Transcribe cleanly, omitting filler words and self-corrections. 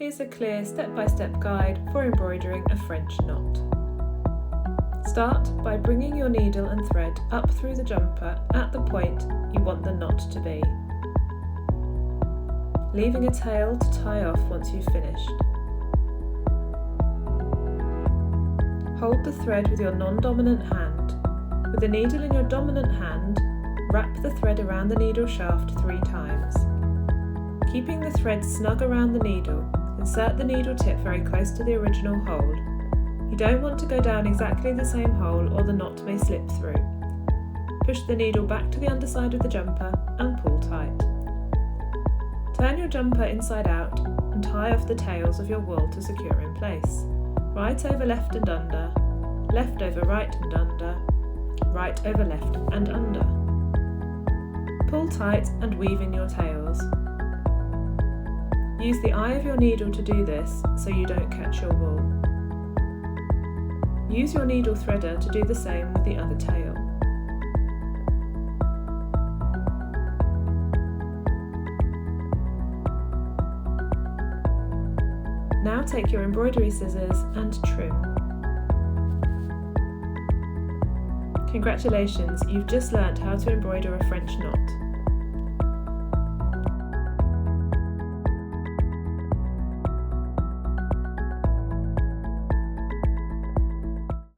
Here's a clear step-by-step guide for embroidering a French knot. Start by bringing your needle and thread up through the jumper at the point you want the knot to be, leaving a tail to tie off once you've finished. Hold the thread with your non-dominant hand. With the needle in your dominant hand, wrap the thread around the needle shaft 3 times. Keeping the thread snug around the needle, insert the needle tip very close to the original hole. You don't want to go down exactly the same hole or the knot may slip through. Push the needle back to the underside of the jumper and pull tight. Turn your jumper inside out and tie off the tails of your wool to secure in place. Right over left and under, left over right and under, right over left and under. Pull tight and weave in your tails. Use the eye of your needle to do this so you don't catch your wool. Use your needle threader to do the same with the other tail. Now take your embroidery scissors and trim. Congratulations, you've just learnt how to embroider a French knot.